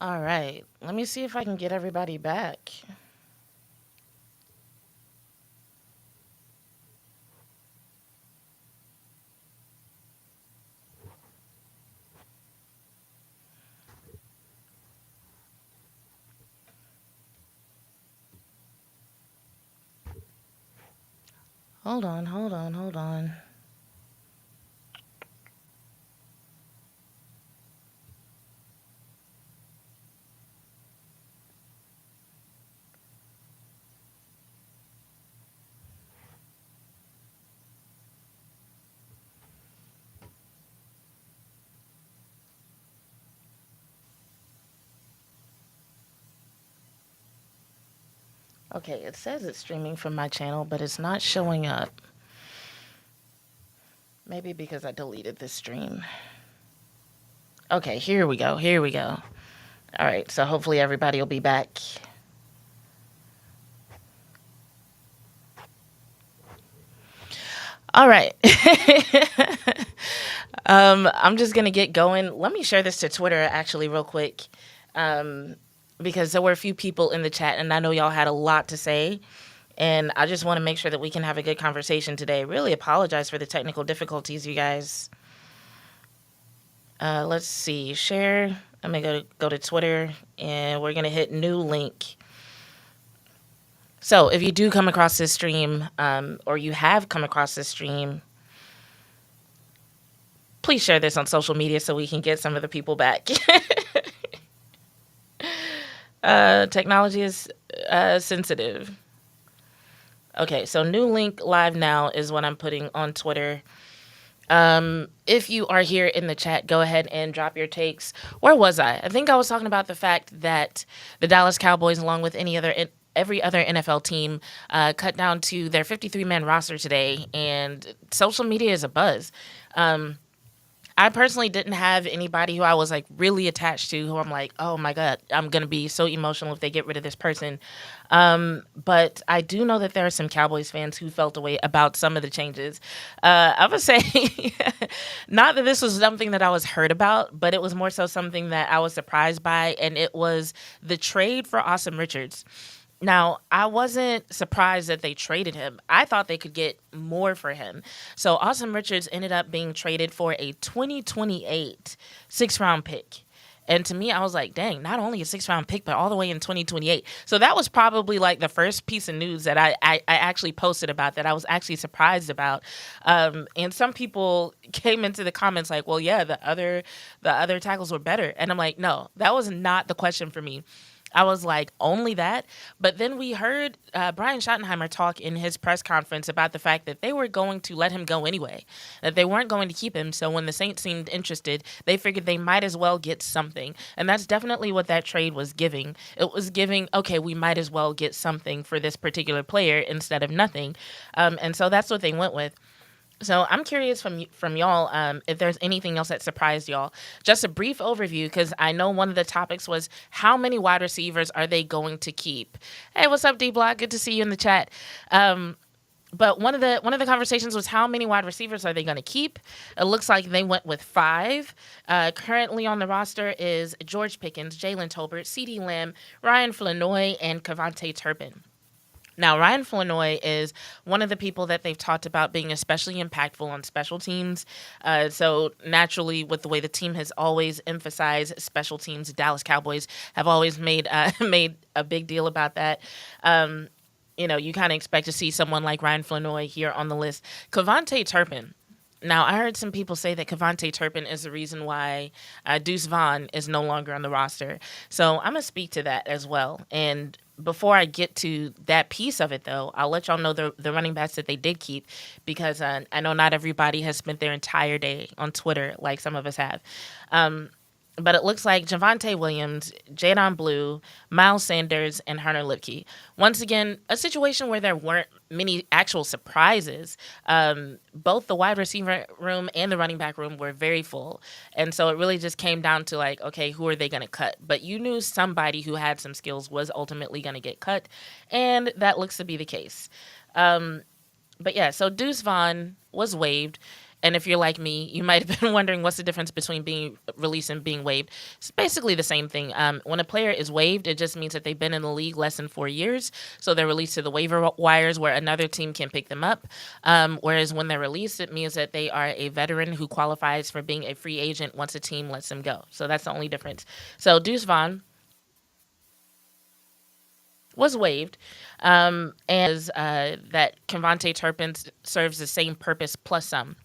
All right. Let me see if I can get everybody back. Hold on, hold on, hold on. Okay, it says it's streaming from my channel, but it's not showing up. Maybe because I deleted this stream. Okay, here we go. Here we go. All right, so hopefully everybody will be back. All right. I'm just going to get going. Let me share this to Twitter actually, real quick, because there were a few people in the chat, and I know y'all had a lot to say. And I just want to make sure that we can have a good conversation today. Really apologize for the technical difficulties, you guys. Let's see. Share. I'm going to go to Twitter, and we're going to hit new link. So if you do come across this stream, or you have come across this stream, please share this on social media so we can get some of the people back. Technology is sensitive. Okay, so new link live now is what I'm putting on Twitter. If you are here in the chat, go ahead and drop your takes. Where was I? I think I was talking about the fact that the Dallas Cowboys, along with every other NFL team, cut down to their 53-man roster today, and social media is a buzz. I personally didn't have anybody who I was like really attached to, who I'm like, oh my God, I'm going to be so emotional if they get rid of this person. But I do know that there are some Cowboys fans who felt a way about some of the changes. I would say not that this was something that I was hurt about, but it was more so something that I was surprised by. And it was the trade for Awesome Richards. Now, I wasn't surprised that they traded him. I thought they could get more for him. So Awesome Richards ended up being traded for a 2028 six-round pick. And to me, I was like, dang, not only a six-round pick, but all the way in 2028. So that was probably like the first piece of news that I actually posted about, that I was actually surprised about. And some people came into the comments like, well, yeah, the other tackles were better. And I'm like, no, that was not the question for me. I was like, only that? But then we heard Brian Schottenheimer talk in his press conference about the fact that they were going to let him go anyway, that they weren't going to keep him. So when the Saints seemed interested, they figured they might as well get something. And that's definitely what that trade was giving. It was giving, okay, we might as well get something for this particular player instead of nothing. And so that's what they went with. So I'm curious from y'all if there's anything else that surprised y'all. Just a brief overview, because I know one of the topics was how many wide receivers are they going to keep? Hey, what's up, D Block? Good to see you in the chat. But one of the conversations was how many wide receivers are they going to keep? It looks like they went with 5. Currently on the roster is George Pickens, Jalen Tolbert, CeeDee Lamb, Ryan Flanoy, and Kevontae Turpin. Now, Ryan Flanoy is one of the people that they've talked about being especially impactful on special teams. So naturally, with the way the team has always emphasized special teams, the Dallas Cowboys have always made made a big deal about that. You kind of expect to see someone like Ryan Flanoy here on the list. Kevontae Turpin. Now, I heard some people say that Kevontae Turpin is the reason why Deuce Vaughn is no longer on the roster. So I'm going to speak to that as well. And before I get to that piece of it, though, I'll let y'all know the running backs that they did keep, because I know not everybody has spent their entire day on Twitter like some of us have. But it looks like Javonte Williams, Jadon Blue, Miles Sanders, and Hunter Lipke. Once again, a situation where there weren't many actual surprises. Both the wide receiver room and the running back room were very full. And so it really just came down to like, okay, who are they going to cut? But you knew somebody who had some skills was ultimately going to get cut. And that looks to be the case. But yeah, so Deuce Vaughn was waived. And if you're like me, you might have been wondering what's the difference between being released and being waived. It's basically the same thing. When a player is waived, it just means that they've been in the league less than 4 years. So they're released to the waiver wires where another team can pick them up. Whereas when they're released, it means that they are a veteran who qualifies for being a free agent once a team lets them go. So that's the only difference. So Deuce Vaughn was waived, and that Kevontae Turpin serves the same purpose plus some.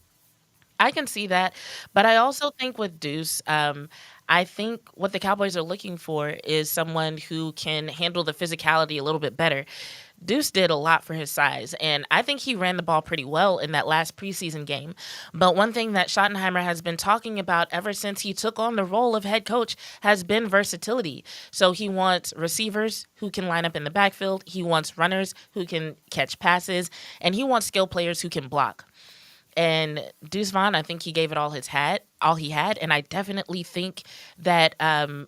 I can see that, but I also think with Deuce, I think what the Cowboys are looking for is someone who can handle the physicality a little bit better. Deuce did a lot for his size, and I think he ran the ball pretty well in that last preseason game. But one thing that Schottenheimer has been talking about ever since he took on the role of head coach has been versatility. So he wants receivers who can line up in the backfield, he wants runners who can catch passes, and he wants skill players who can block. And Deuce Vaughn, I think he gave it all he had, and I definitely think that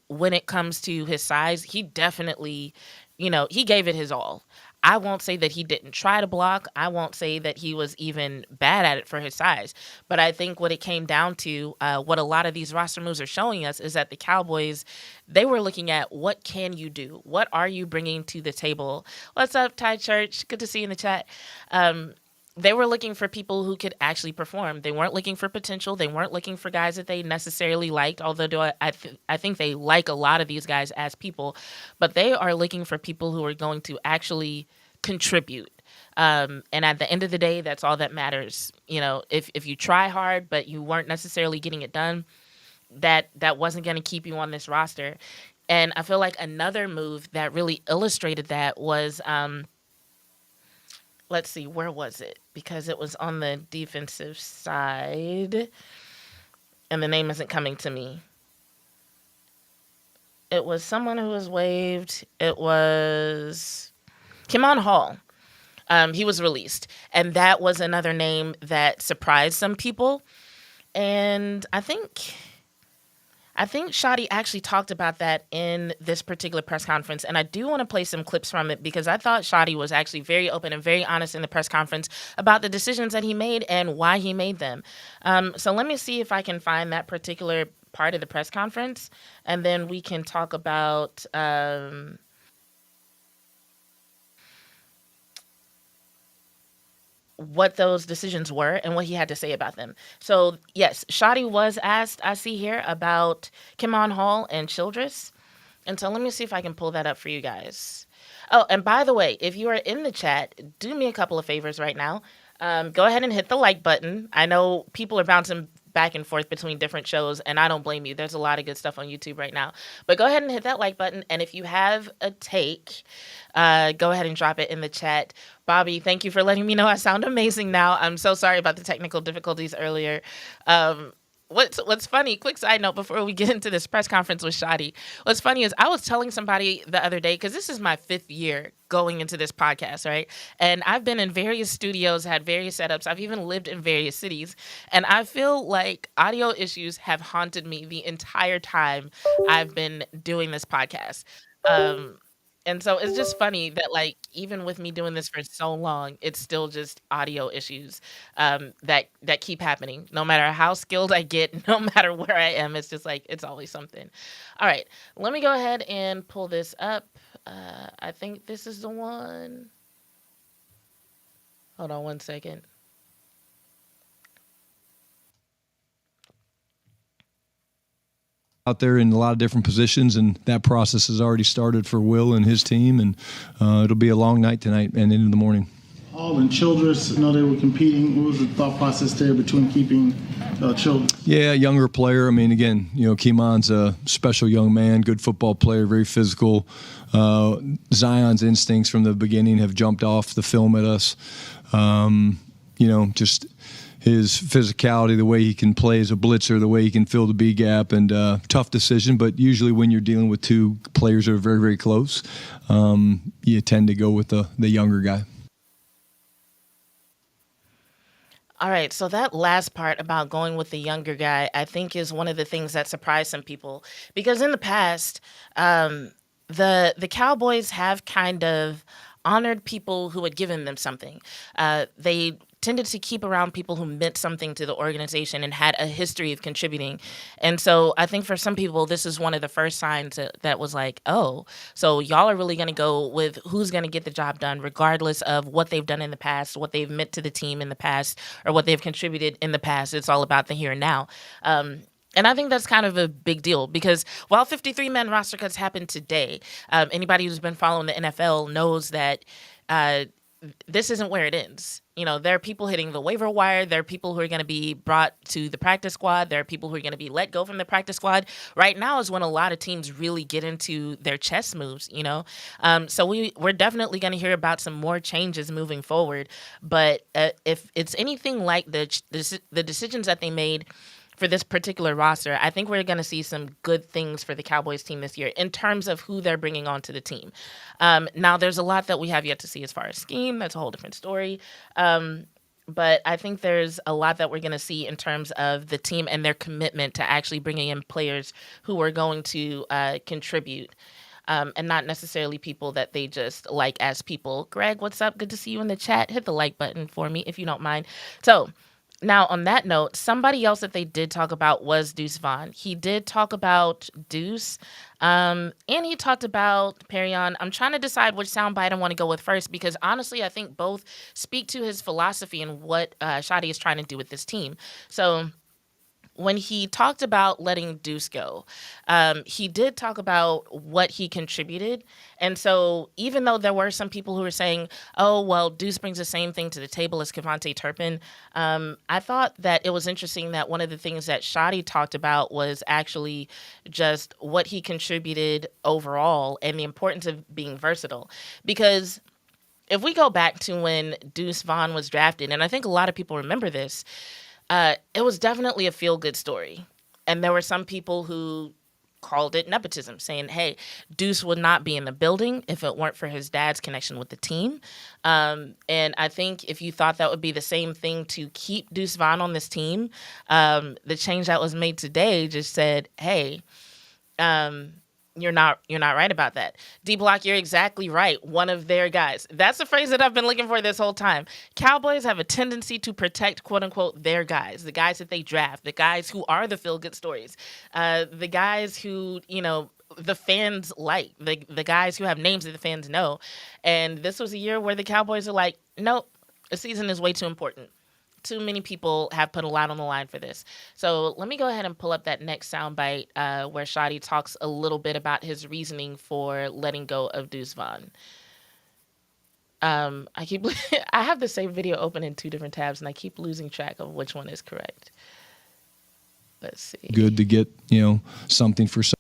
when it comes to his size, he definitely, he gave it his all. I won't say that he didn't try to block. I won't say that he was even bad at it for his size. But I think what it came down to, what a lot of these roster moves are showing us, is that the Cowboys, they were looking at what can you do? What are you bringing to the table? What's up, Ty Church? Good to see you in the chat. They were looking for people who could actually perform. They weren't looking for potential. They weren't looking for guys that they necessarily liked, although I think they like a lot of these guys as people. But they are looking for people who are going to actually contribute. And at the end of the day, that's all that matters. If you try hard, but you weren't necessarily getting it done, that wasn't going to keep you on this roster. And I feel like another move that really illustrated that was let's see, where was it? Because it was on the defensive side, and the name isn't coming to me. It was someone who was waived. It was Kimon Hall. He was released, and that was another name that surprised some people. And I think Shotty actually talked about that in this particular press conference, and I do want to play some clips from it because I thought Shotty was actually very open and very honest in the press conference about the decisions that he made and why he made them. So let me see if I can find that particular part of the press conference, and then we can talk about what those decisions were and what he had to say about them. So, yes, Shotty was asked, I see here, about Kimon Hall and Childress. And so let me see if I can pull that up for you guys. Oh, and by the way, if you are in the chat, do me a couple of favors right now. Go ahead and hit the like button. I know people are bouncing back and forth between different shows, and I don't blame you. There's a lot of good stuff on YouTube right now. But go ahead and hit that like button. And if you have a take, go ahead and drop it in the chat. Bobby, thank you for letting me know I sound amazing now. I'm so sorry about the technical difficulties earlier. What's funny, quick side note before we get into this press conference with Shadi. What's funny is I was telling somebody the other day, because this is my 5th year going into this podcast, right? And I've been in various studios, had various setups. I've even lived in various cities. And I feel like audio issues have haunted me the entire time I've been doing this podcast. Um, and so it's just funny that, like, even with me doing this for so long, it's still just audio issues that keep happening. No matter how skilled I get, no matter where I am, it's just like it's always something. All right, let me go ahead and pull this up. I think this is the one. Hold on one second. Out there in a lot of different positions, and that process has already started for Will and his team, and it'll be a long night tonight and into the morning. Hall and Childress, I know they were competing. What was the thought process there between keeping Childress? Yeah, younger player. I mean, again, Keemon's a special young man, good football player, very physical. Zion's instincts from the beginning have jumped off the film at us. Just his physicality, the way he can play as a blitzer, the way he can fill the B gap, and tough decision. But usually when you're dealing with two players that are very, very close, you tend to go with the younger guy. All right, so that last part about going with the younger guy, I think is one of the things that surprised some people, because in the past, the Cowboys have kind of honored people who had given them something. They tended to keep around people who meant something to the organization and had a history of contributing. And so I think for some people, this is one of the first signs that was like, oh, so y'all are really going to go with who's going to get the job done, regardless of what they've done in the past, what they've meant to the team in the past, or what they've contributed in the past. It's all about the here and now. And I think that's kind of a big deal because while 53-man roster cuts happen today, anybody who's been following the NFL knows that this isn't where it ends. You know, there are people hitting the waiver wire. There are people who are going to be brought to the practice squad. There are people who are going to be let go from the practice squad. Right now is when a lot of teams really get into their chess moves, you know. So we're definitely going to hear about some more changes moving forward. But if it's anything like the decisions that they made for this particular roster, I think we're going to see some good things for the Cowboys team this year in terms of who they're bringing onto the team. Now, there's a lot that we have yet to see as far as scheme. That's a whole different story. But I think there's a lot that we're going to see in terms of the team and their commitment to actually bringing in players who are going to contribute. And not necessarily people that they just like as people. Greg, what's up? Good to see you in the chat. Hit the like button for me if you don't mind. So, now, on that note, somebody else that they did talk about was Deuce Vaughn. He did talk about Deuce, and he talked about Perrion. I'm trying to decide which soundbite I want to go with first because, honestly, I think both speak to his philosophy and what Shadi is trying to do with this team. So when he talked about letting Deuce go, he did talk about what he contributed. And so even though there were some people who were saying, oh, well, Deuce brings the same thing to the table as Kevontae Turpin, I thought that it was interesting that one of the things that Shadi talked about was actually just what he contributed overall and the importance of being versatile. Because if we go back to when Deuce Vaughn was drafted, and I think a lot of people remember this, it was definitely a feel-good story. And there were some people who called it nepotism, saying, hey, Deuce would not be in the building if it weren't for his dad's connection with the team. And I think if you thought that would be the same thing to keep Deuce Vaughn on this team, the change that was made today just said, hey, you're not right about that. D-Block, you're exactly right. One of their guys. That's the phrase that I've been looking for this whole time. Cowboys have a tendency to protect, quote unquote, their guys, the guys that they draft, the guys who are the feel-good stories, the guys who, you know, the fans like, the guys who have names that the fans know. And this was a year where the Cowboys are like, nope, the season is way too important. Too many people have put a lot on the line for this. So let me go ahead and pull up that next soundbite where Shadi talks a little bit about his reasoning for letting go of Deuce Vaughn. I have the same video open in two different tabs, and I keep losing track of which one is correct. Let's see. Good to get, you know, something for some.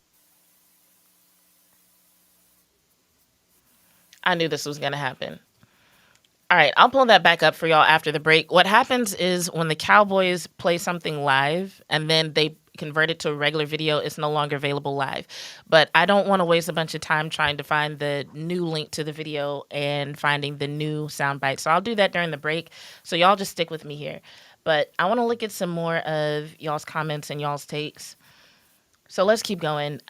I knew this was going to happen. All right, I'll pull that back up for y'all after the break. What happens is when the Cowboys play something live and then they convert it to a regular video, it's no longer available live. But I don't want to waste a bunch of time trying to find the new link to the video and finding the new soundbite. So I'll do that during the break. So y'all just stick with me here. But I want to look at some more of y'all's comments and y'all's takes. So let's keep going.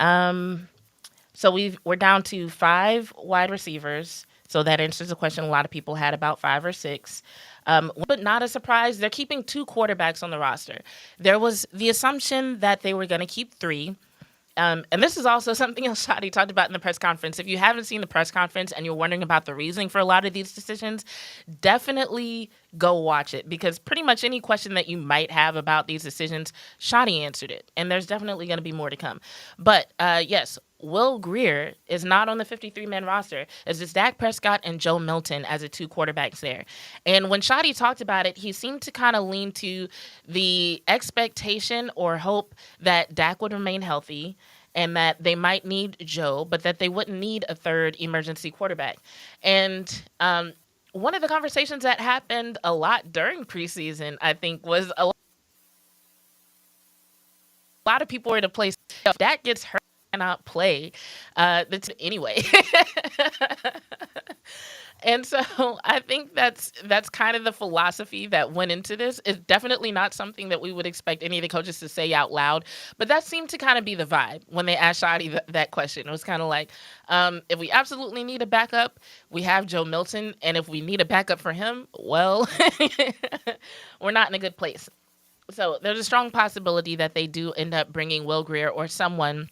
So we're down to 5 wide receivers. So that answers the question a lot of people had about 5 or 6. But not a surprise, they're keeping 2 quarterbacks on the roster. There was the assumption that they were going to keep 3. And this is also something else Shadi talked about in the press conference. If you haven't seen the press conference and you're wondering about the reasoning for a lot of these decisions, definitely go watch it. Because pretty much any question that you might have about these decisions, Shadi answered it. And there's definitely going to be more to come. But yes, Will Grier is not on the 53-man roster. It's just Dak Prescott and Joe Milton as the 2 quarterbacks there. And when Shadi talked about it, he seemed to kind of lean to the expectation or hope that Dak would remain healthy and that they might need Joe, but that they wouldn't need a 3rd emergency quarterback. And one of the conversations that happened a lot during preseason, I think, was a lot of people were in a place if Dak gets hurt cannot play anyway. And so I think that's kind of the philosophy that went into this. It's definitely not something that we would expect any of the coaches to say out loud, but that seemed to kind of be the vibe when they asked Shadi that question. It was kind of like, if we absolutely need a backup, we have Joe Milton, and if we need a backup for him, well, we're not in a good place. So there's a strong possibility that they do end up bringing Will Greer or someone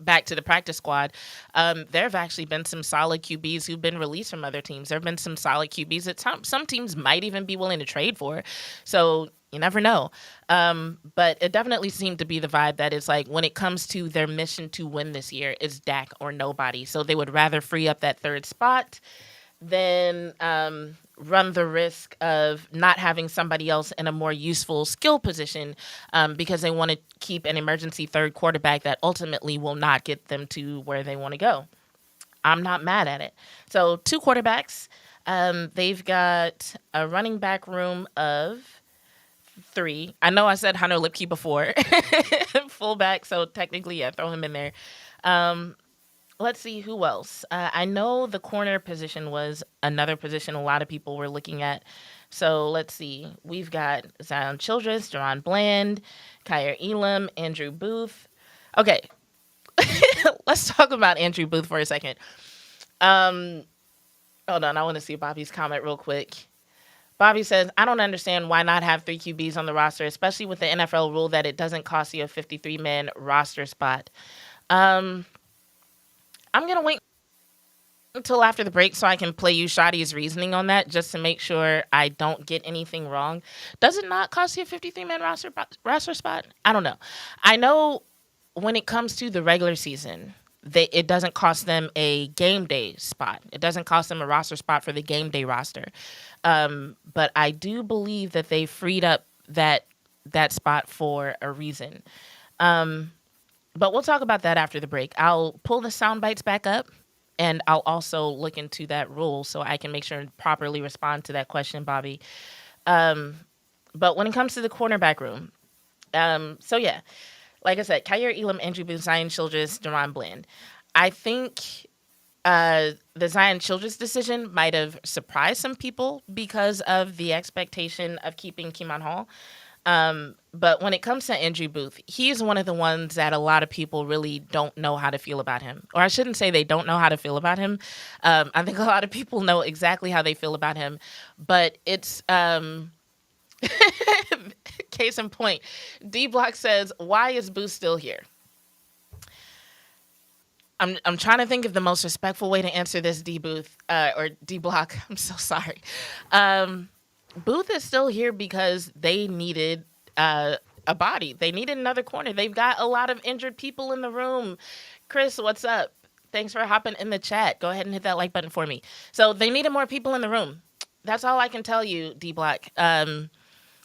back to the practice squad. There have actually been some solid QBs who've been released from other teams. There have been some solid QBs that some teams might even be willing to trade for. So you never know. But it definitely seemed to be the vibe that it's like when it comes to their mission to win this year, it's Dak or nobody. So they would rather free up that third spot than run the risk of not having somebody else in a more useful skill position, because they want to keep an emergency third quarterback that ultimately will not get them to where they want to go. I'm not mad at it. So 2 quarterbacks. They've got a running back room of 3. I know I said Hunter Lipke before. Fullback, so technically, yeah, throw him in there. Let's see who else. I know the corner position was another position a lot of people were looking at. So let's see. We've got Zion Childress, Jerron Bland, Kyer Elam, Andrew Booth. Okay, let's talk about Andrew Booth for a second. Hold on, I want to see Bobby's comment real quick. Bobby says, I don't understand why not have 3 QBs on the roster, especially with the NFL rule that it doesn't cost you a 53-man roster spot. I'm going to wait until after the break so I can play you Shadi's reasoning on that just to make sure I don't get anything wrong. Does it not cost you a 53-man roster spot? I don't know. I know when it comes to the regular season, it doesn't cost them a game day spot. It doesn't cost them a roster spot for the game day roster. But I do believe that they freed up that spot for a reason. But we'll talk about that after the break. I'll pull the sound bites back up, and I'll also look into that rule so I can make sure and properly respond to that question, Bobby. But when it comes to the cornerback room, so yeah, like I said, Kyer Elam, Andrew Booth, Zion Childress, Jerron Bland. I think the Zion Childress decision might have surprised some people because of the expectation of keeping Keeman Hall. But when it comes to Andrew Booth, he's one of the ones that a lot of people really don't know how to feel about him. Or I shouldn't say they don't know how to feel about him. I think a lot of people know exactly how they feel about him. But it's case in point. D Block says, why is Booth still here? I'm trying to think of the most respectful way to answer this, D Booth, or D Block. I'm so sorry. Booth is still here because they needed a body. They needed another corner. They've got a lot of injured people in the room. Chris, what's up? Thanks for hopping in the chat. Go ahead and hit that like button for me. So they needed more people in the room. That's all I can tell you, D Block.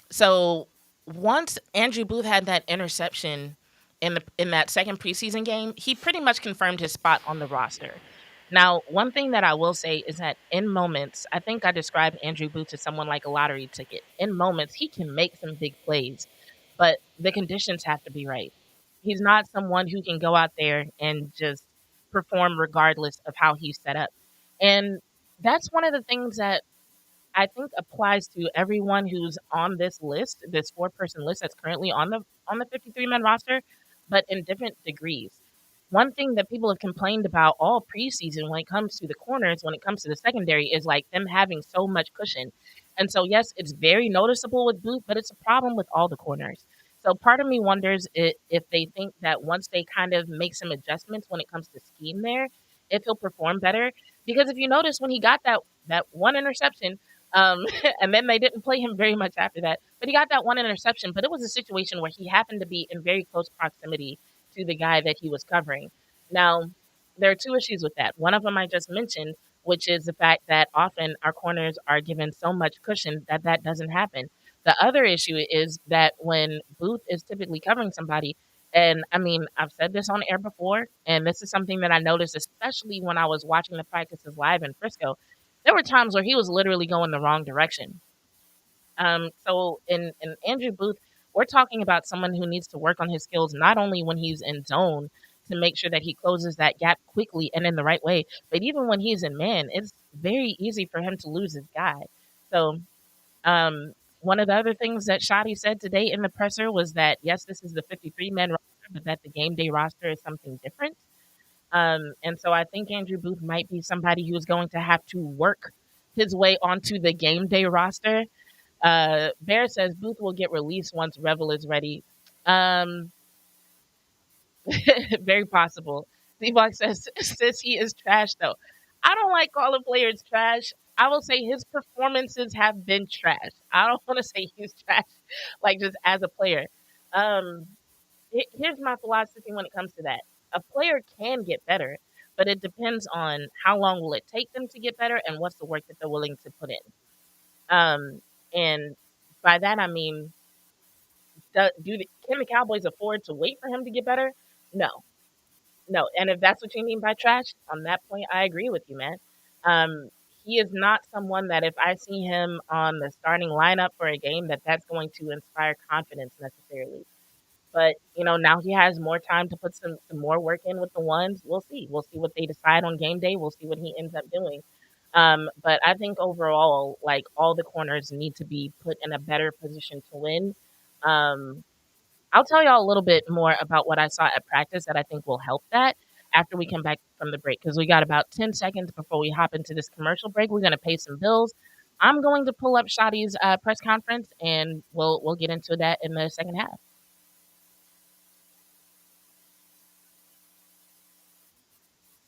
So once Andrew Booth had that interception in that second preseason game, he pretty much confirmed his spot on the roster. Now, one thing that I will say is that in moments, I think I described Andrew Booth to someone like a lottery ticket. In moments, he can make some big plays, but the conditions have to be right. He's not someone who can go out there and just perform regardless of how he's set up. And that's one of the things that I think applies to everyone who's on this list, this 4-person list that's currently on the 53-man roster, but in different degrees. One thing that people have complained about all preseason when it comes to the corners, when it comes to the secondary, is like them having so much cushion. And so, yes, it's very noticeable with Booth, but it's a problem with all the corners. So part of me wonders if they think that once they kind of make some adjustments when it comes to scheme there, if he'll perform better. Because if you notice when he got that one interception, and then they didn't play him very much after that, but he got that one interception, but it was a situation where he happened to be in very close proximity to the guy that he was covering. Now, there are 2 issues with that. One of them I just mentioned, which is the fact that often our corners are given so much cushion that doesn't happen. The other issue is that when Booth is typically covering somebody, and I mean, I've said this on air before, and this is something that I noticed, especially when I was watching the practices live in Frisco, there were times where he was literally going the wrong direction. So in Andrew Booth, we're talking about someone who needs to work on his skills not only when he's in zone to make sure that he closes that gap quickly and in the right way. But even when he's in man, it's very easy for him to lose his guy. So um, one of the other things that Shotty said today in the presser was that yes, this is the 53 man roster, but that the game day roster is something different. And so I think Andrew Booth might be somebody who's going to have to work his way onto the game day roster. Bear says Booth will get released once Revel is ready. Um, Very possible. D-Block says he is trash though. I don't like calling players trash. I will say his performances have been trash. I don't want to say he's trash, like just as a player. Um, Here's my philosophy when it comes to that. A player can get better, but it depends on how long will it take them to get better and what's the work that they're willing to put in. And by that I mean, can the Cowboys afford to wait for him to get better? No, no. And if that's what you mean by trash, on that point, I agree with you, man. Um, he is not someone that if I see him on the starting lineup for a game, that's going to inspire confidence necessarily. But now he has more time to put some more work in with the ones. We'll see. We'll see what they decide on game day. We'll see what he ends up doing. But I think overall, like all the corners need to be put in a better position to win. Um, I'll tell y'all a little bit more about what I saw at practice that I think will help that after we come back from the break because we got about 10 seconds before we hop into this commercial break. We're going to pay some bills. I'm going to pull up Shotty's press conference and we'll get into that in the second half.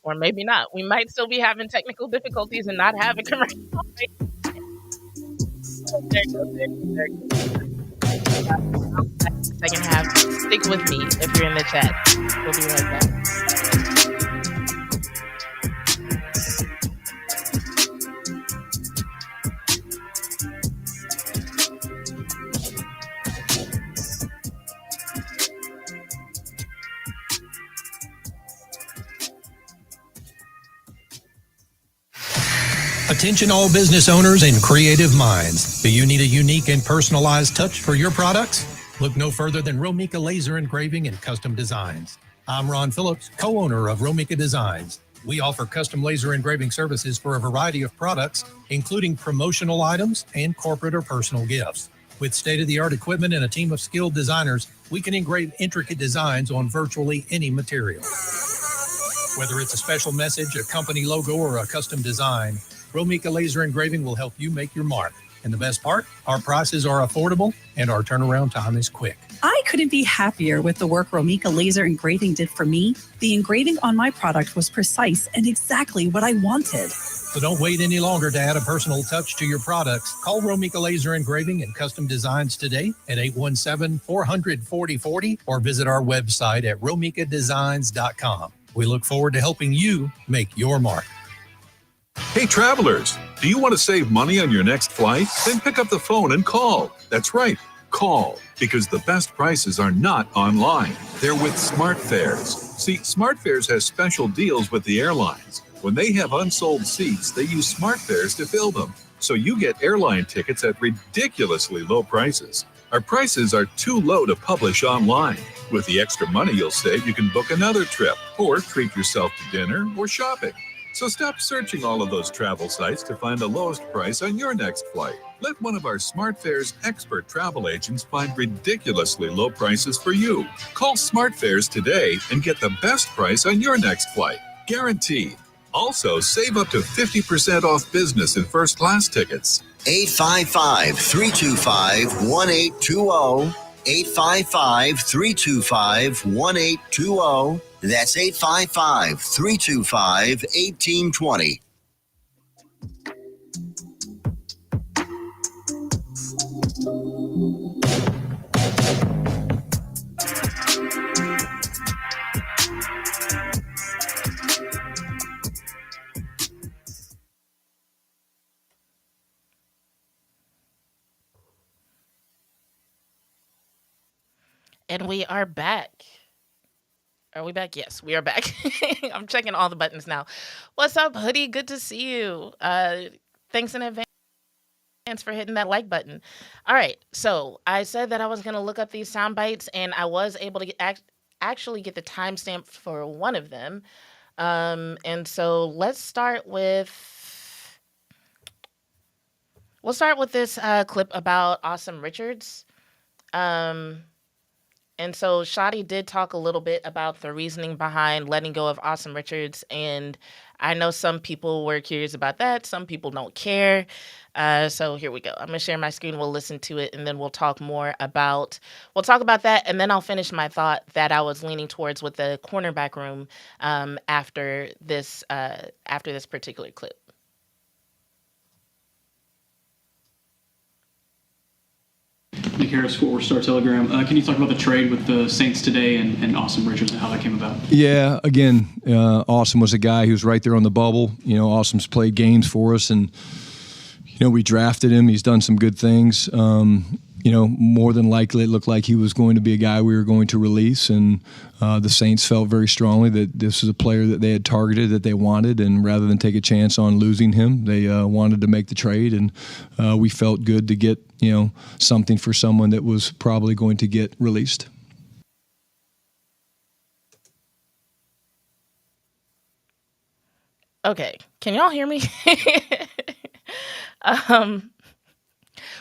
Or maybe not. We might still be having technical difficulties and not have a commercial break. There it goes. There it goes. Second half. Stick with me if you're in the chat. We'll be right back. Attention all business owners and creative minds. Do you need a unique and personalized touch for your products? Look no further than Romika Laser Engraving and Custom Designs. I'm Ron Phillips, co-owner of Romika Designs. We offer custom laser engraving services for a variety of products, including promotional items and corporate or personal gifts. With state-of-the-art equipment and a team of skilled designers, we can engrave intricate designs on virtually any material. Whether it's a special message, a company logo, or a custom design, Romika Laser Engraving will help you make your mark. And the best part, our prices are affordable and our turnaround time is quick. I couldn't be happier with the work Romika Laser Engraving did for me. The engraving on my product was precise and exactly what I wanted. So don't wait any longer to add a personal touch to your products. Call Romika Laser Engraving and Custom Designs today at 817-400-4040 or visit our website at romikadesigns.com. We look forward to helping you make your mark. Hey travelers, do you want to save money on your next flight? Then pick up the phone and call. That's right, call, because the best prices are not online. They're with SmartFares. See, SmartFares has special deals with the airlines. When they have unsold seats, they use SmartFares to fill them. So you get airline tickets at ridiculously low prices. Our prices are too low to publish online. With the extra money you'll save, you can book another trip or treat yourself to dinner or shopping. So stop searching all of those travel sites to find the lowest price on your next flight. Let one of our SmartFares expert travel agents find ridiculously low prices for you. Call SmartFares today and get the best price on your next flight. Guaranteed. Also, save up to 50% off business and first class tickets. 855-325-1820. 855-325-1820. That's 855-325-1820. And we are back. Are we back? Yes, we are back. I'm checking all the buttons now. What's up, Hoodie? Good to see you. Thanks in advance for hitting that like button. All right. So I said that I was going to look up these sound bites, and I was able to actually get the timestamp for one of them. And so we'll start with this clip about Awesome Richards. Um, and so Shadi did talk a little bit about the reasoning behind letting go of Awesome Richards, and I know some people were curious about that. Some people don't care. So here we go. I'm gonna share my screen. We'll listen to it, and then we'll talk about that, and then I'll finish my thought that I was leaning towards with the cornerback room after this particular clip. Nick Harris, Fort Worth Star Telegram. Can you talk about the trade with the Saints today and Awesome Richards and how that came about? Yeah, again, Awesome was a guy who was right there on the bubble. Awesome's played games for us, and we drafted him. He's done some good things. More than likely, it looked like he was going to be a guy we were going to release, and the Saints felt very strongly that this was a player that they had targeted, that they wanted, and rather than take a chance on losing him, they wanted to make the trade, and we felt good to get something for someone that was probably going to get released. Okay, can y'all hear me?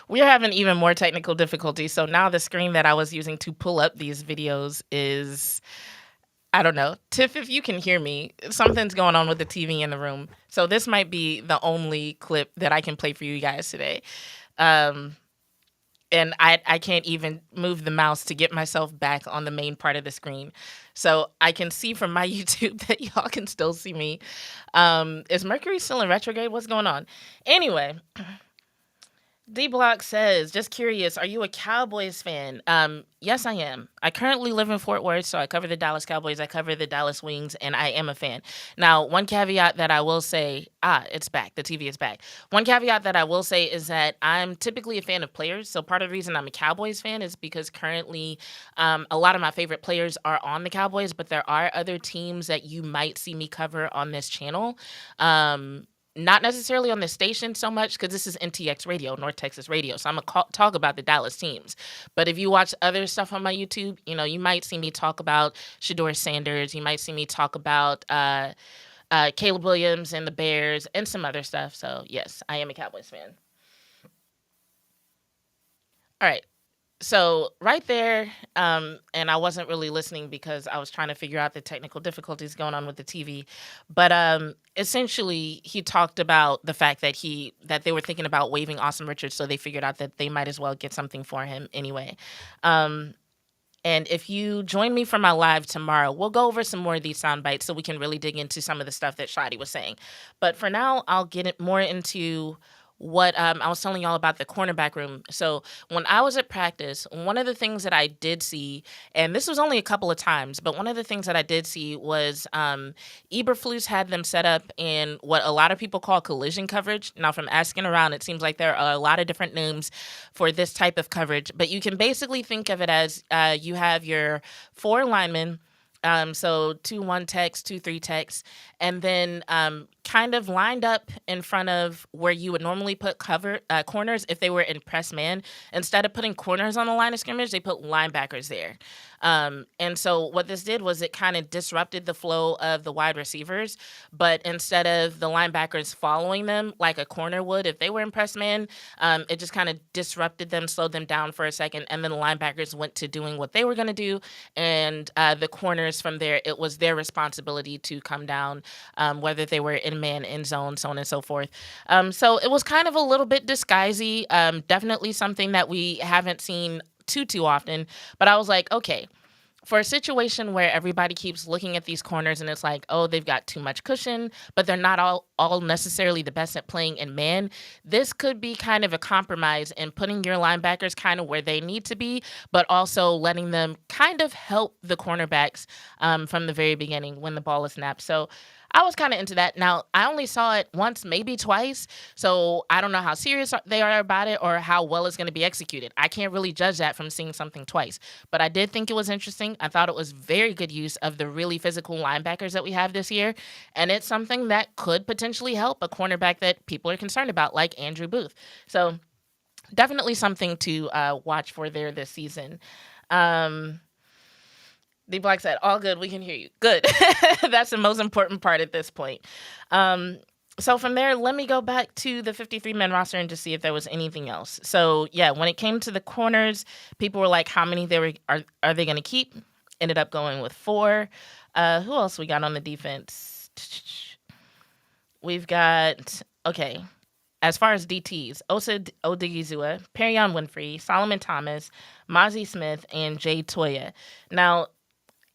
We're having even more technical difficulties. So now the screen that I was using to pull up these videos is, I don't know. Tiff, if you can hear me, something's going on with the TV in the room. So this might be the only clip that I can play for you guys today. And I can't even move the mouse to get myself back on the main part of the screen. So I can see from my YouTube that y'all can still see me. Is Mercury still in retrograde? What's going on? Anyway, D-Block says, just curious, are you a Cowboys fan? Yes, I am. I currently live in Fort Worth, so I cover the Dallas Cowboys, I cover the Dallas Wings, and I am a fan. Now, one caveat that I will say, it's back. The TV is back. One caveat that I will say is that I'm typically a fan of players, so part of the reason I'm a Cowboys fan is because currently a lot of my favorite players are on the Cowboys, but there are other teams that you might see me cover on this channel. Not necessarily on the station so much because this is NTX Radio, North Texas Radio. So I'm going to talk about the Dallas teams. But if you watch other stuff on my YouTube, you might see me talk about Shador Sanders. You might see me talk about Caleb Williams and the Bears and some other stuff. So, yes, I am a Cowboys fan. All right. So right there, and I wasn't really listening because I was trying to figure out the technical difficulties going on with the TV. But essentially, he talked about the fact that they were thinking about waiving Awesome Richards, so they figured out that they might as well get something for him anyway. And if you join me for my live tomorrow, we'll go over some more of these sound bites so we can really dig into some of the stuff that Shadi was saying. But for now, I'll get it more into what I was telling y'all about the cornerback room. So when I was at practice, one of the things that I did see, and this was only a couple of times, but one of the things that I did see was Eberflus had them set up in what a lot of people call collision coverage. Now, from asking around, it seems like there are a lot of different names for this type of coverage, but you can basically think of it as you have your four linemen, so 2-1 techs, 2-3 techs, and then kind of lined up in front of where you would normally put corners if they were in press man. Instead of putting corners on the line of scrimmage, they put linebackers there. And so what this did was it kind of disrupted the flow of the wide receivers, but instead of the linebackers following them like a corner would if they were in press man, it just kind of disrupted them, slowed them down for a second, and then the linebackers went to doing what they were going to do, and the corners from there, it was their responsibility to come down, whether they were in man, in zone, so on and so forth. So it was kind of a little bit disguisey, definitely something that we haven't seen too often, but I was like, okay, for a situation where everybody keeps looking at these corners and it's like, oh, they've got too much cushion, but they're not all necessarily the best at playing in man, this could be kind of a compromise in putting your linebackers kind of where they need to be, but also letting them kind of help the cornerbacks from the very beginning when the ball is snapped. So I was kind of into that. Now, I only saw it once, maybe twice, so I don't know how serious they are about it or how well it's going to be executed. I can't really judge that from seeing something twice, but I did think it was interesting. I thought it was very good use of the really physical linebackers that we have this year, and it's something that could potentially help a cornerback that people are concerned about, like Andrew Booth. So definitely something to watch for there this season. D Block said, all good. We can hear you. Good. That's the most important part at this point. Um, so from there, let me go back to the 53-man roster and just see if there was anything else. So yeah, when it came to the corners, people were like, how many are they going to keep? Ended up going with 4. Who else we got on the defense? We've got, okay, as far as DTs, Osa Odigizua, Perion Winfrey, Solomon Thomas, Mozzie Smith, and Jay Toya. Now,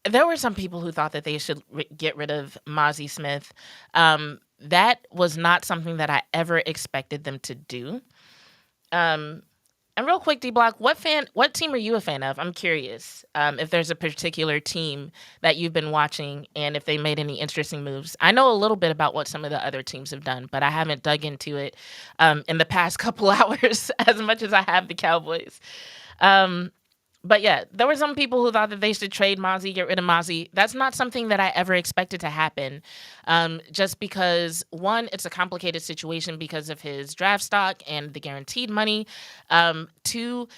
there were some people who thought that they should get rid of Mozzie Smith. That was not something that I ever expected them to do. Um, and real quick, D Block, what team are you a fan of? I'm curious if there's a particular team that you've been watching and if they made any interesting moves. I know a little bit about what some of the other teams have done, but I haven't dug into it in the past couple hours as much as I have the Cowboys. Um, but yeah, there were some people who thought that they should trade Mozzie, get rid of Mozzie. That's not something that I ever expected to happen. Just because, one, it's a complicated situation because of his draft stock and the guaranteed money. Two,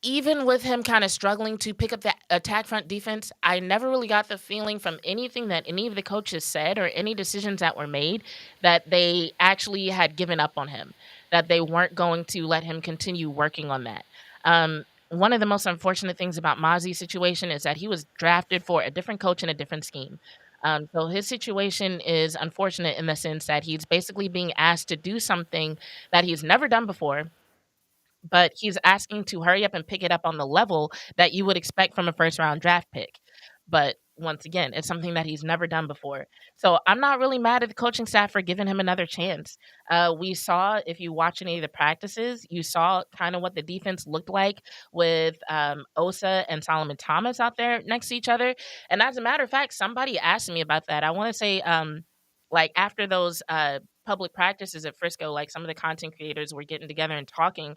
even with him kind of struggling to pick up that attack front defense, I never really got the feeling from anything that any of the coaches said or any decisions that were made that they actually had given up on him, that they weren't going to let him continue working on that. One of the most unfortunate things about Mozzie's situation is that he was drafted for a different coach and a different scheme. So his situation is unfortunate in the sense that he's basically being asked to do something that he's never done before, but he's asking to hurry up and pick it up on the level that you would expect from a first round draft pick. But once again, it's something that he's never done before. So I'm not really mad at the coaching staff for giving him another chance. We saw, if you watch any of the practices, you saw kind of what the defense looked like with Osa and Solomon Thomas out there next to each other. And as a matter of fact, somebody asked me about that. I want to say, like after those public practices at Frisco, like some of the content creators were getting together and talking.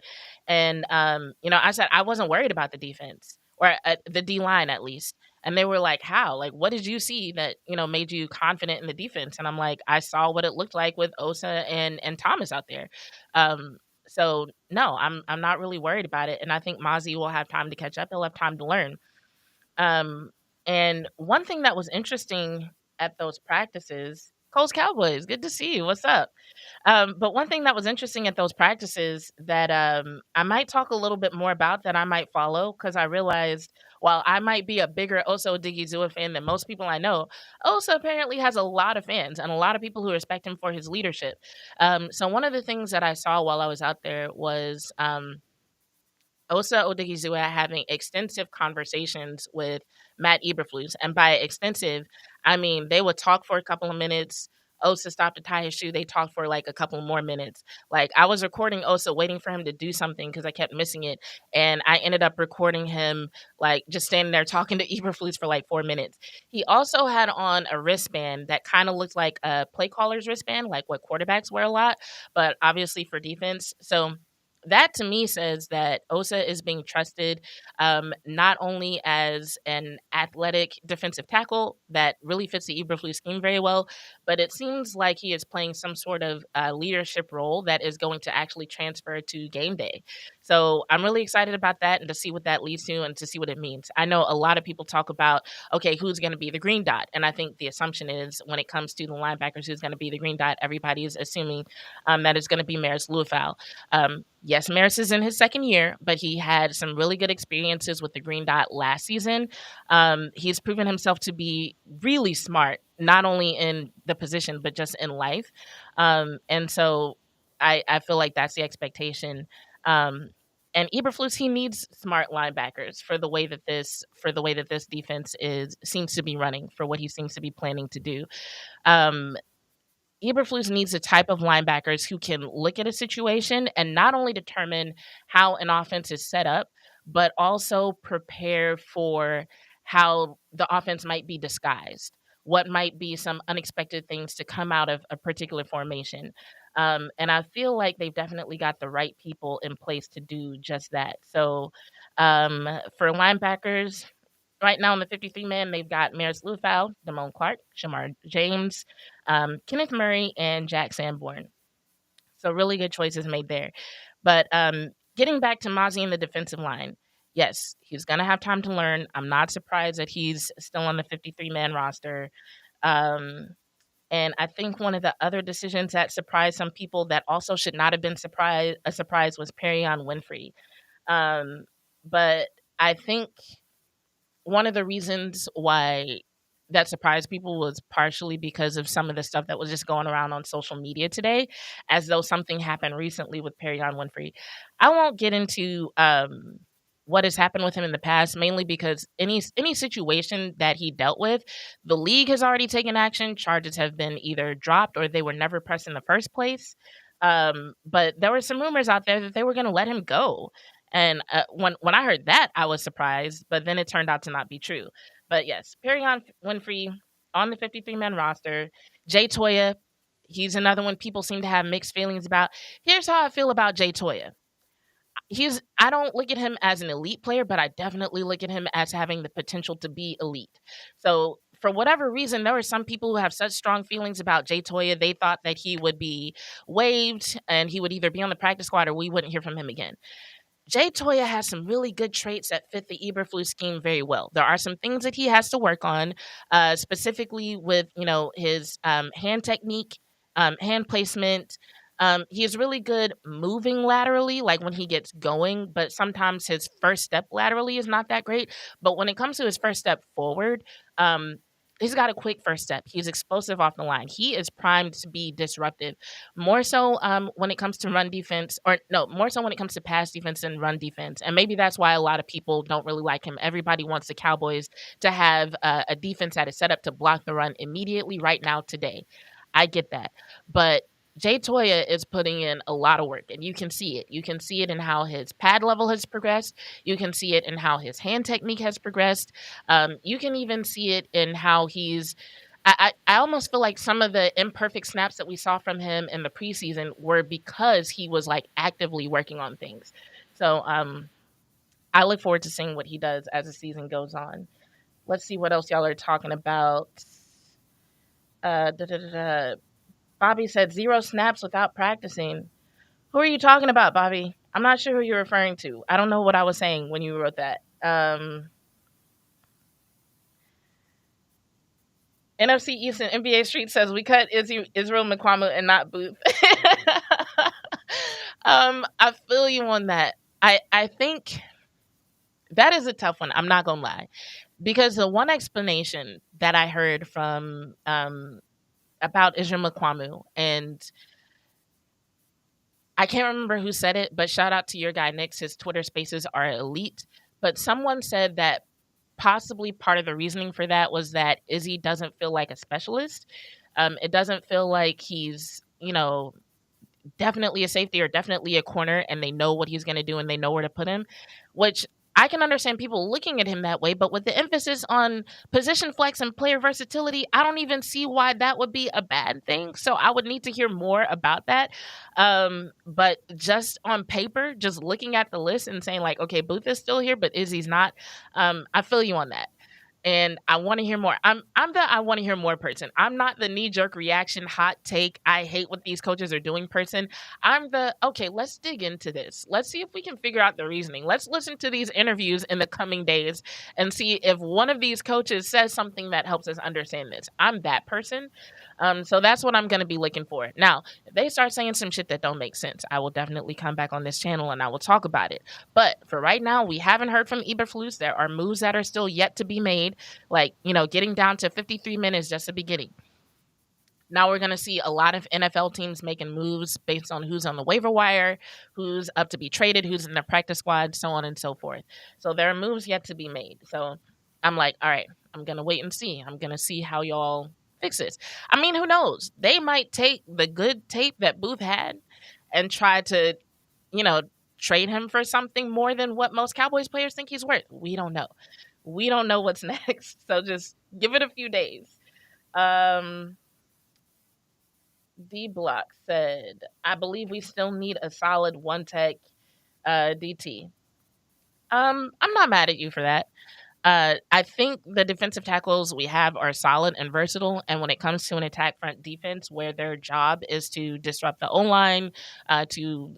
And, I said I wasn't worried about the defense or the D line at least. And they were like, how? Like, what did you see that, made you confident in the defense? And I'm like, I saw what it looked like with Osa and Thomas out there. So no, I'm not really worried about it. And I think Mozzie will have time to catch up. He'll have time to learn. Um, and one thing that was interesting at those practices, Cole's Cowboys, good to see you. What's up? But one thing that was interesting at those practices that I might talk a little bit more about that I might follow because I realized while I might be a bigger Oso Odigizua fan than most people I know, Osa apparently has a lot of fans and a lot of people who respect him for his leadership. So one of the things that I saw while I was out there was Osa Odigizua having extensive conversations with Matt Eberflus. And by extensive, I mean they would talk for a couple of minutes. Osa stopped to tie his shoe. They talked for like a couple more minutes. Like I was recording Osa waiting for him to do something because I kept missing it. And I ended up recording him like just standing there talking to Eberflus for like 4 minutes. He also had on a wristband that kind of looked like a play caller's wristband, like what quarterbacks wear a lot, but obviously for defense. So that to me says that Osa is being trusted not only as an athletic defensive tackle that really fits the Eberflus scheme very well, but it seems like he is playing some sort of leadership role that is going to actually transfer to game day. So I'm really excited about that and to see what that leads to and to see what it means. I know a lot of people talk about, okay, who's going to be the green dot? And I think the assumption is when it comes to the linebackers, who's going to be the green dot, everybody is assuming that it's going to be Maris Luafau. Yes, Maris is in his second year, but he had some really good experiences with the green dot last season. He's proven himself to be really smart, not only in the position, but just in life. And so I feel like that's the expectation. And Eberflus, he needs smart linebackers for the way that this defense seems to be running, for what he seems to be planning to do. Eberflus needs a type of linebackers who can look at a situation and not only determine how an offense is set up, but also prepare for how the offense might be disguised, what might be some unexpected things to come out of a particular formation. And I feel like they've definitely got the right people in place to do just that. So for linebackers, right now in the 53-man, they've got Maris Luafau, Damone Clark, Shamar James, Kenneth Murray, and Jack Sanborn. So really good choices made there. But getting back to Mozzie and the defensive line, yes, he's going to have time to learn. I'm not surprised that he's still on the 53-man roster. Um, and I think one of the other decisions that surprised some people that also should not have been a surprise was Perion Winfrey. Um, but I think one of the reasons why that surprised people was partially because of some of the stuff that was just going around on social media today, as though something happened recently with Perion Winfrey. I won't get into what has happened with him in the past, mainly because any situation that he dealt with, the league has already taken action. Charges have been either dropped or they were never pressed in the first place. But there were some rumors out there that they were going to let him go. And when I heard that, I was surprised, but then it turned out to not be true. But yes, Perion Winfrey on the 53-man roster. Jay Toya, he's another one people seem to have mixed feelings about. Here's how I feel about Jay Toya. I don't look at him as an elite player, but I definitely look at him as having the potential to be elite. So for whatever reason, there were some people who have such strong feelings about Jay Toya. They thought that he would be waived and he would either be on the practice squad or we wouldn't hear from him again. Jay Toya has some really good traits that fit the Eberflus scheme very well. There are some things that he has to work on, specifically with his hand technique, hand placement. He is really good moving laterally, like when he gets going, but sometimes his first step laterally is not that great. But when it comes to his first step forward, he's got a quick first step. He's explosive off the line. He is primed to be disruptive. More so when it comes to run defense, or no, more so when it comes to pass defense and run defense. And maybe that's why a lot of people don't really like him. Everybody wants the Cowboys to have a defense that is set up to block the run immediately right now today. I get that. But Jay Toya is putting in a lot of work, and you can see it. You can see it in how his pad level has progressed. You can see it in how his hand technique has progressed. You can even see it in how he's. I almost feel like some of the imperfect snaps that we saw from him in the preseason were because he was like actively working on things. So I look forward to seeing what he does as the season goes on. Let's see what else y'all are talking about. Bobby said 0 snaps without practicing. Who are you talking about, Bobby? I'm not sure who you're referring to. I don't know what I was saying when you wrote that. NFC East and NBA Street says we cut Israel McQuamu and not Booth. I feel you on that. I think that is a tough one. I'm not gonna lie, because the one explanation that I heard from about Israel McQuamu, and I can't remember who said it, but shout out to your guy Nick's. His Twitter Spaces are elite. But someone said that possibly part of the reasoning for that was that Izzy doesn't feel like a specialist. It doesn't feel like he's, definitely a safety or definitely a corner, and they know what he's going to do and they know where to put him, which I can understand people looking at him that way. But with the emphasis on position flex and player versatility, I don't even see why that would be a bad thing. So I would need to hear more about that. But just on paper, just looking at the list and saying like, okay, Booth is still here, but Izzy's not. I feel you on that. And I want to hear more. I'm the I want to hear more person. I'm not the knee-jerk reaction, hot take, I hate what these coaches are doing person. I'm the, okay, let's dig into this. Let's see if we can figure out the reasoning. Let's listen to these interviews in the coming days and see if one of these coaches says something that helps us understand this. I'm that person. So that's what I'm going to be looking for. Now, if they start saying some shit that don't make sense, I will definitely come back on this channel and I will talk about it. But for right now, we haven't heard from Eberflus. There are moves that are still yet to be made. Like, getting down to 53 minutes just the beginning. Now we're going to see a lot of NFL teams making moves based on who's on the waiver wire, who's up to be traded, who's in the practice squad, so on and so forth. So there are moves yet to be made. So I'm like, all right, I'm going to wait and see. I'm going to see how y'all fix this. I mean, who knows? They might take the good tape that Booth had and try to, trade him for something more than what most Cowboys players think he's worth. We don't know. We don't know what's next. So just give it a few days. D Block said, I believe we still need a solid one tech DT. I'm not mad at you for that. I think the defensive tackles we have are solid and versatile. And when it comes to an attack front defense where their job is to disrupt the O-line, to,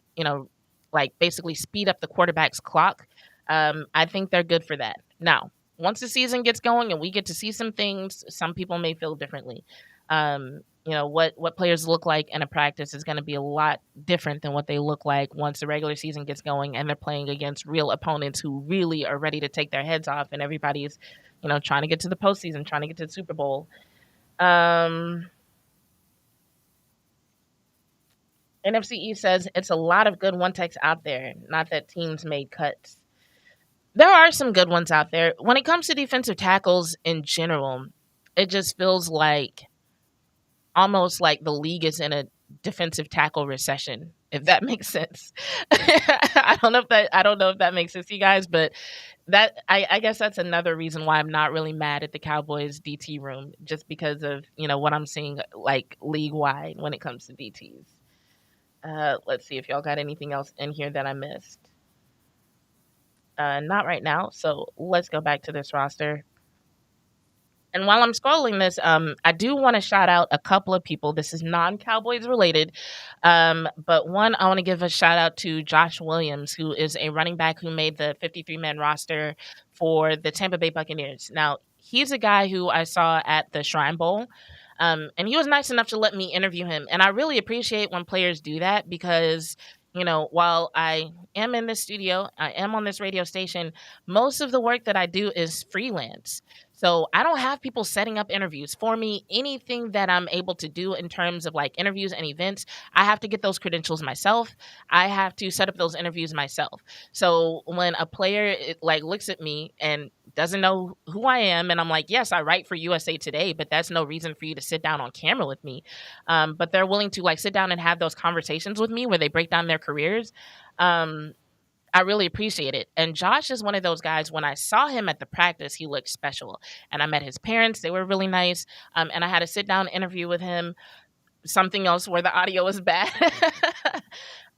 basically speed up the quarterback's clock, I think they're good for that. Now, once the season gets going and we get to see some things, some people may feel differently. What players look like in a practice is going to be a lot different than what they look like once the regular season gets going and they're playing against real opponents who really are ready to take their heads off, and everybody's, trying to get to the postseason, trying to get to the Super Bowl. NFC East says it's a lot of good one techs out there. Not that teams made cuts. There are some good ones out there. When it comes to defensive tackles in general, it just feels like almost like the league is in a defensive tackle recession, if that makes sense. I don't know if that makes sense to you guys, but I guess that's another reason why I'm not really mad at the Cowboys DT room, just because of what I'm seeing like league wide when it comes to DTs. Let's see if y'all got anything else in here that I missed. Not right now, so let's go back to this roster. And while I'm scrolling this, I do want to shout out a couple of people. This is non-Cowboys related, but one, I want to give a shout out to Josh Williams, who is a running back who made the 53-man roster for the Tampa Bay Buccaneers. Now, he's a guy who I saw at the Shrine Bowl, and he was nice enough to let me interview him. And I really appreciate when players do that because, while I am in this studio, I am on this radio station, most of the work that I do is freelance. So I don't have people setting up interviews for me. Anything that I'm able to do in terms of like interviews and events, I have to get those credentials myself. I have to set up those interviews myself. So when a player looks at me and doesn't know who I am, and I'm like, yes, I write for USA Today, but that's no reason for you to sit down on camera with me. But they're willing to sit down and have those conversations with me where they break down their careers. I really appreciate it. And Josh is one of those guys, when I saw him at the practice, he looked special. And I met his parents. They were really nice. And I had a sit-down interview with him. Something else where the audio was bad.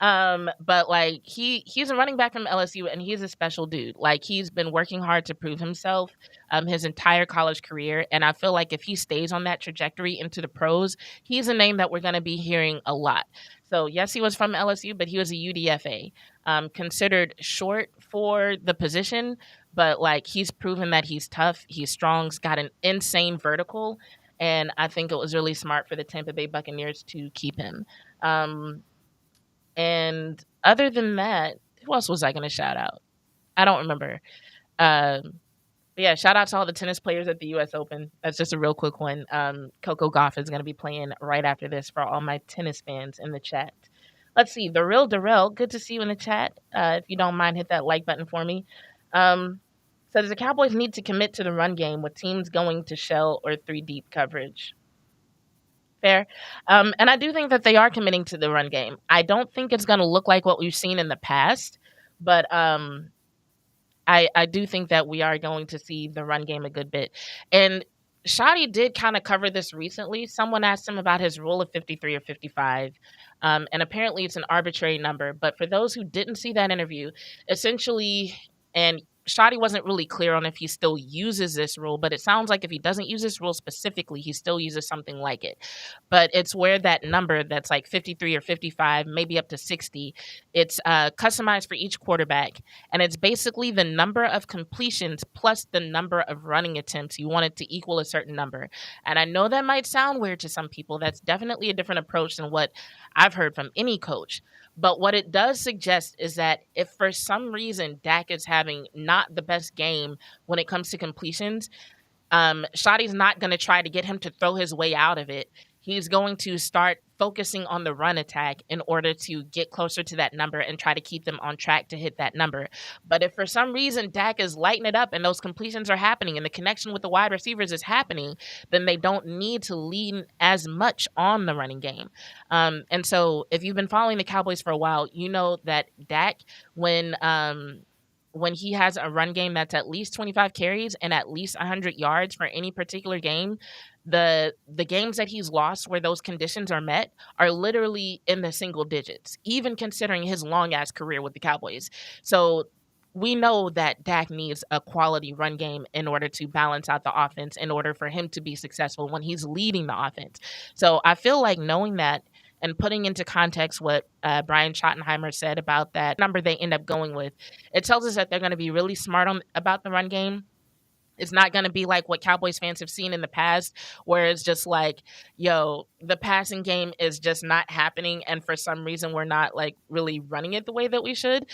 But he's a running back from LSU, and he's a special dude. He's been working hard to prove himself his entire college career. And I feel like if he stays on that trajectory into the pros, he's a name that we're going to be hearing a lot. So yes, he was from LSU, but he was a UDFA, considered short for the position, but he's proven that he's tough, he's strong, he's got an insane vertical, and I think it was really smart for the Tampa Bay Buccaneers to keep him. And other than that, who else was I going to shout out? I don't remember. But yeah, shout out to all the tennis players at the U.S. Open. That's just a real quick one. Coco Gauff is going to be playing right after this for all my tennis fans in the chat. Let's see. The Real Darrell, good to see you in the chat. If you don't mind, hit that like button for me. Says the Cowboys need to commit to the run game with teams going to shell or 3-deep coverage. Fair. And I do think that they are committing to the run game. I don't think it's going to look like what we've seen in the past, but I do think that we are going to see the run game a good bit. And Shadi did kind of cover this recently. Someone asked him about his rule of 53 or 55. And apparently it's an arbitrary number. But for those who didn't see that interview, essentially, and Shadi wasn't really clear on if he still uses this rule, but it sounds like if he doesn't use this rule specifically, he still uses something like it. But it's where that number that's 53 or 55, maybe up to 60, it's customized for each quarterback. And it's basically the number of completions plus the number of running attempts. You want it to equal a certain number. And I know that might sound weird to some people. That's definitely a different approach than what I've heard from any coach. But what it does suggest is that if for some reason Dak is having not the best game when it comes to completions, Shadi's not going to try to get him to throw his way out of it. He's going to start focusing on the run attack in order to get closer to that number and try to keep them on track to hit that number. But if for some reason Dak is lighting it up and those completions are happening and the connection with the wide receivers is happening, then they don't need to lean as much on the running game. And so if you've been following the Cowboys for a while, you know that Dak, when he has a run game that's at least 25 carries and at least 100 yards for any particular game, the games that he's lost where those conditions are met are literally in the single digits, even considering his long-ass career with the Cowboys. So we know that Dak needs a quality run game in order to balance out the offense, in order for him to be successful when he's leading the offense. So I feel like knowing that and putting into context what Brian Schottenheimer said about that number they end up going with, it tells us that they're going to be really smart about the run game. It's not going to be like what Cowboys fans have seen in the past, where it's just like, yo, the passing game is just not happening. And for some reason, we're not like really running it the way that we should.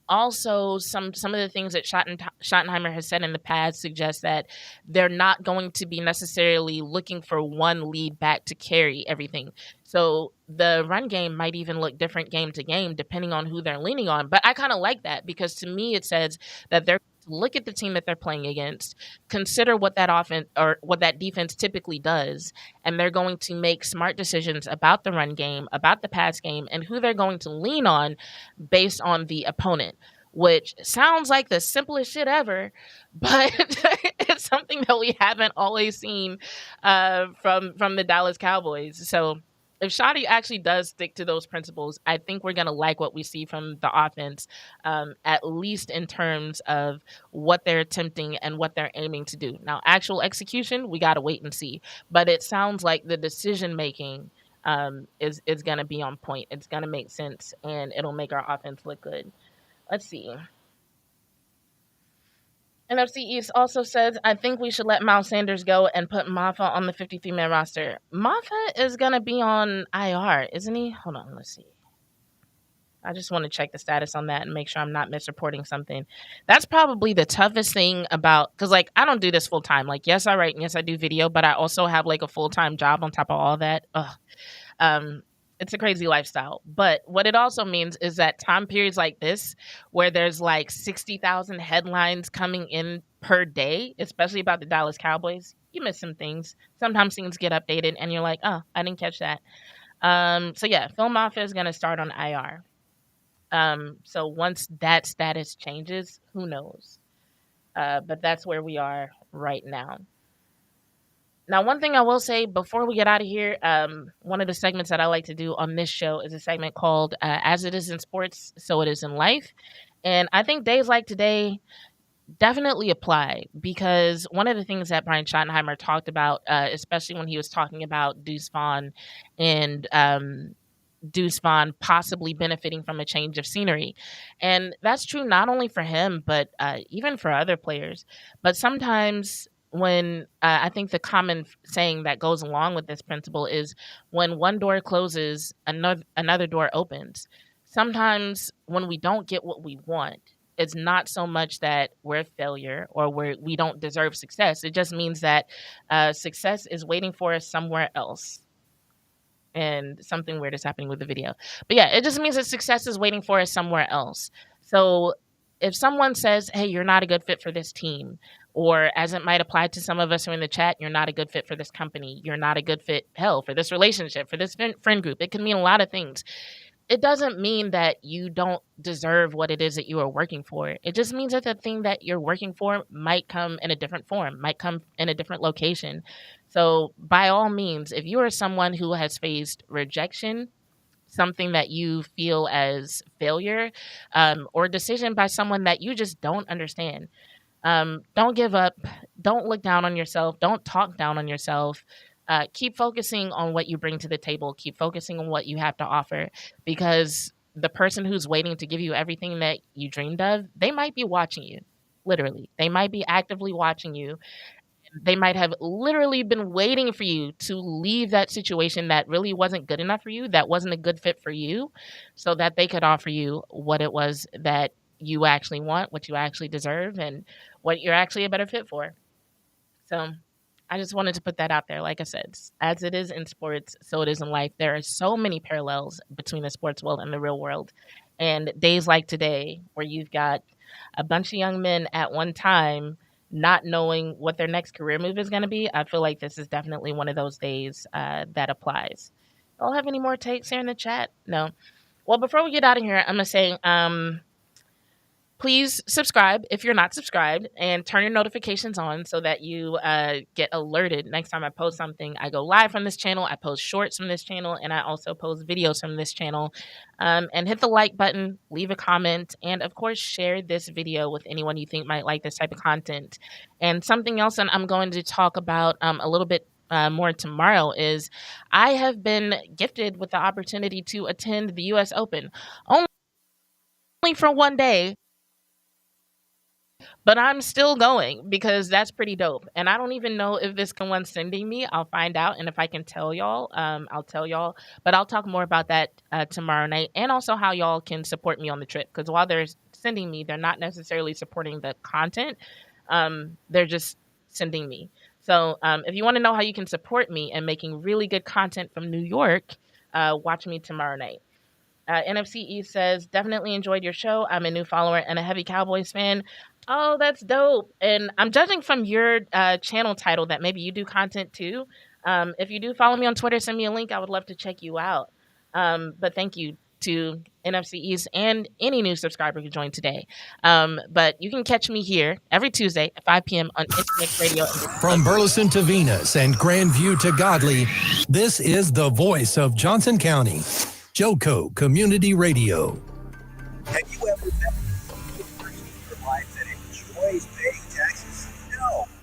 Also, some of the things that Schottenheimer has said in the past suggest that they're not going to be necessarily looking for one lead back to carry everything. So the run game might even look different game to game depending on who they're leaning on. But I kind of like that, because to me it says that they're look at the team that they're playing against, consider what that offense or what that defense typically does, and they're going to make smart decisions about the run game, about the pass game, and who they're going to lean on based on the opponent, which sounds like the simplest shit ever, but it's something that we haven't always seen from the Dallas Cowboys. So if Shoddy actually does stick to those principles, I think we're going to like what we see from the offense, at least in terms of what they're attempting and what they're aiming to do. Now, actual execution, we got to wait and see. But it sounds like the decision making is going to be on point. It's going to make sense, and it'll make our offense look good. Let's see. NFC East also says, I think we should let Miles Sanders go and put Maffa on the 53-man roster. Maffa is going to be on IR, isn't he? Hold on, let's see. I just want to check the status on that and make sure I'm not misreporting something. That's probably the toughest thing about, because, like, I don't do this full time. Like, yes, I write and yes, I do video, but I also have, like, a full-time job on top of all that. It's a crazy lifestyle. But what it also means is that time periods like this, where there's like 60,000 headlines coming in per day, especially about the Dallas Cowboys, you miss some things. Sometimes things get updated and you're like, oh, I didn't catch that. So yeah, Phil Maffa is going to start on IR. So once that status changes, who knows? But that's where we are right now. Now, one thing I will say before we get out of here, one of the segments that I like to do on this show is a segment called As It Is in Sports, So It Is in Life. And I think days like today definitely apply, because one of the things that Brian Schottenheimer talked about, especially when he was talking about Deuce Vaughn and Deuce Vaughn possibly benefiting from a change of scenery. And that's true not only for him, but even for other players. But sometimes when I think the common saying that goes along with this principle is when one door closes, another door opens. Sometimes when we don't get what we want, it's not so much that we're a failure or we don't deserve success. It just means that success is waiting for us somewhere else. And something weird is happening with the video. But yeah, it just means that success is waiting for us somewhere else. So if someone says, hey, you're not a good fit for this team, or as it might apply to some of us who are in the chat, you're not a good fit for this company, you're not a good fit, hell, for this relationship, for this friend group, it can mean a lot of things. It doesn't mean that you don't deserve what it is that you are working for. It just means that the thing that you're working for might come in a different form, might come in a different location. So by all means, if you are someone who has faced rejection, something that you feel as failure, or decision by someone that you just don't understand, don't give up. Don't look down on yourself. Don't talk down on yourself. Keep focusing on what you bring to the table. Keep focusing on what you have to offer, because the person who's waiting to give you everything that you dreamed of, they might be watching you. Literally, they might be actively watching you. They might have literally been waiting for you to leave that situation that really wasn't good enough for you, that wasn't a good fit for you, so that they could offer you what it was that you actually want, what you actually deserve, and what you're actually a better fit for. So I just wanted to put that out there. Like I said, as it is in sports, so it is in life. There are so many parallels between the sports world and the real world. And days like today, where you've got a bunch of young men at one time not knowing what their next career move is going to be, I feel like this is definitely one of those days that applies. Y'all have any more takes here in the chat? No. Well, before we get out of here, I'm going to say, please subscribe if you're not subscribed, and turn your notifications on so that you get alerted next time I post something. I go live from this channel, I post shorts from this channel, and I also post videos from this channel. And hit the like button, leave a comment, and of course, share this video with anyone you think might like this type of content. And something else that I'm going to talk about a little bit more tomorrow is I have been gifted with the opportunity to attend the U.S. Open only for one day, but I'm still going because that's pretty dope. And I don't even know if this one's sending me. I'll find out. And if I can tell y'all, I'll tell y'all. But I'll talk more about that tomorrow night, and also how y'all can support me on the trip. Because while they're sending me, they're not necessarily supporting the content. They're just sending me. So if you want to know how you can support me and making really good content from New York, watch me tomorrow night. NFC East says, definitely enjoyed your show. I'm a new follower and a heavy Cowboys fan. Oh, that's dope. And I'm judging from your channel title that maybe you do content too. If you do follow me on Twitter, send me a link. I would love to check you out. But thank you to NFC East and any new subscriber who joined today. But you can catch me here every Tuesday at 5 p.m. on Internet Radio. From Burleson to Venus and Grandview to Godley, this is the voice of Johnson County. Joco Community Radio. Have you ever met a person in your life that enjoys paying taxes?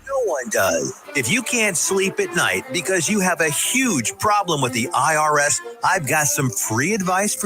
No one does. If you can't sleep at night because you have a huge problem with the IRS, I've got some free advice for